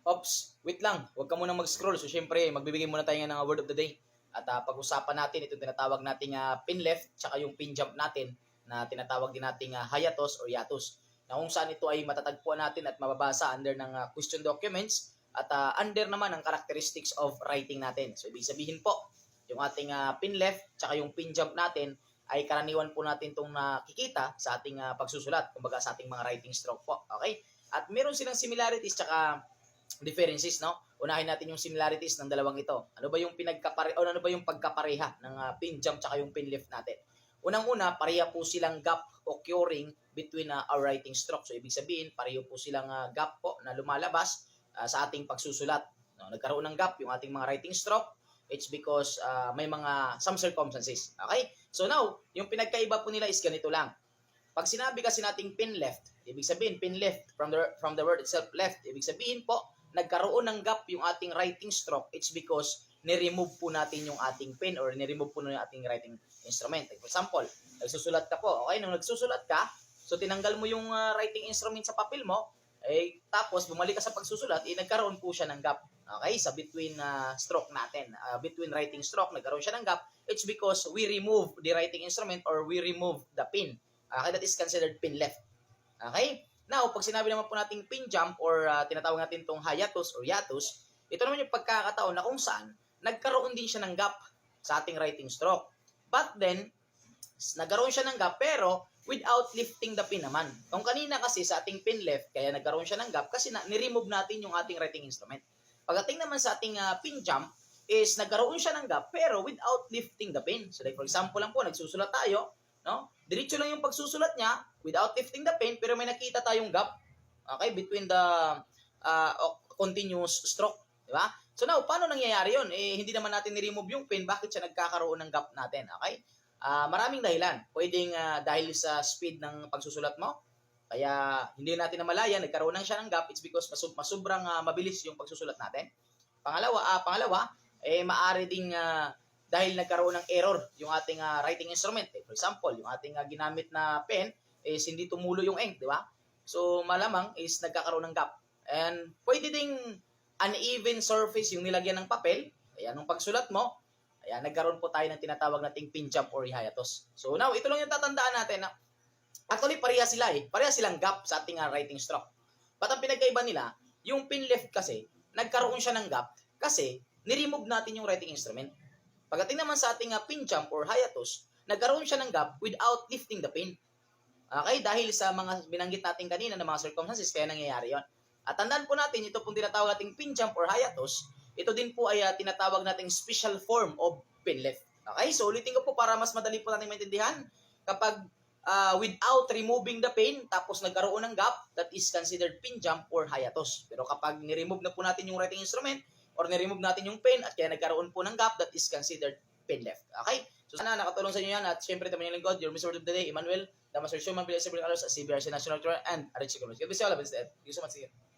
Ops, wait lang. Huwag ka munang mag-scroll. So, syempre, magbibigay muna tayo ng word of the day. At pag-usapan natin itong tinatawag nating pin left tsaka yung pin jump natin na tinatawag din nating hiatus or hiatus. Na kung saan ito ay matatagpuan natin at mababasa under ng question documents at under naman ang characteristics of writing natin. So, ibig sabihin po, yung ating pin left tsaka yung pin jump natin ay karaniwan po natin itong nakikita sa ating pagsusulat, kumbaga sa ating mga writing stroke po. Okay? At meron silang similarities tsaka differences, no? Unahin natin yung similarities ng dalawang ito. Ano ba yung ano ba yung pagkapareha ng pin jump tsaka yung pin lift natin? Unang-una, pareha po silang gap occurring between our writing stroke. So, ibig sabihin, pareho po silang gap po na lumalabas sa ating pagsusulat. No? Nagkaroon ng gap yung ating mga writing stroke. It's because may some circumstances. Okay? So, now, yung pinagkaiba po nila is ganito lang. Pag sinabi kasi nating pin left, ibig sabihin, pin left, from the word itself, left, ibig sabihin po, nagkaroon ng gap yung ating writing stroke, it's because ni-remove po natin yung ating pen or ni-remove po natin yung ating writing instrument. Like for example, nagsusulat ka po. Okay, nung nagsusulat ka, so tinanggal mo yung writing instrument sa papel mo, tapos bumalik ka sa pagsusulat, nagkaroon po siya ng gap. Okay, sa between stroke natin, between writing stroke, nagkaroon siya ng gap. It's because we remove the writing instrument or we remove the pin. Okay, that is considered pin left. Okay? Now, pag sinabi naman po nating pin jump or tinatawag natin itong hiatus or hiatus, ito naman yung pagkakataon na kung saan nagkaroon din siya ng gap sa ating writing stroke. But then, nagkaroon siya ng gap pero without lifting the pin naman. Kung kanina kasi sa ating pin left, kaya nagkaroon siya ng gap kasi ni-remove natin yung ating writing instrument. Pagdating naman sa ating pin jump, is nagkaroon siya ng gap pero without lifting the pin. So like for example lang po, nagsusulat tayo, no? Diretso lang yung pagsusulat niya without lifting the pen pero may nakita tayong gap, okay, between the continuous stroke, di ba? So now, paano nangyayari yun? Hindi naman natin ni-remove yung pen, bakit siya nagkakaroon ng gap natin, okay? Maraming dahilan. Pwedeng dahil sa speed ng pagsusulat mo, kaya hindi natin namalayan, nagkaroon lang siya ng gap, it's because sobrang mabilis yung pagsusulat natin. Pangalawa, maaari ding dahil nagkaroon ng error yung ating writing instrument. For example, yung ating ginamit na pen is hindi tumulo yung ink, di ba? So, malamang is nagkakaroon ng gap. And pwede ding uneven surface yung nilagyan ng papel. Kaya nung pagsulat mo, kaya nagkaroon po tayo ng tinatawag nating pin jump or hiatus. So, now, ito lang yung tatandaan natin na actually, pareha sila Pareha silang gap sa ating writing stroke. But ang pinagkaiba nila, yung pin left kasi, nagkaroon siya ng gap kasi ni-remove natin yung writing instrument. Pagdating naman sa ating pin jump or hiatus, nagkaroon siya ng gap without lifting the pin. Okay? Dahil sa mga binanggit natin kanina na mga circumstances, kaya nangyayari yon. At tandaan po natin, ito pong tinatawag nating pin jump or hiatus, ito din po ay tinatawag nating special form of pin left. Okay? So ulitin ko po para mas madali po natin maintindihan. Kapag without removing the pin, tapos nagkaroon ng gap, that is considered pin jump or hiatus. Pero kapag ni-remove na po natin yung writing instrument, or ni-remove natin yung pen at kaya nagkaroon po ng gap, that is considered pin left. Okay? So sana nakatulong sa inyo yan at syempre naman yung lingkod, your Mr. Word of the Day, Emmanuel, Damasor Shuman, Bilis, Several Alos, CBRC National Tour, and Archie Commerce. God bless you all. Thank you so much.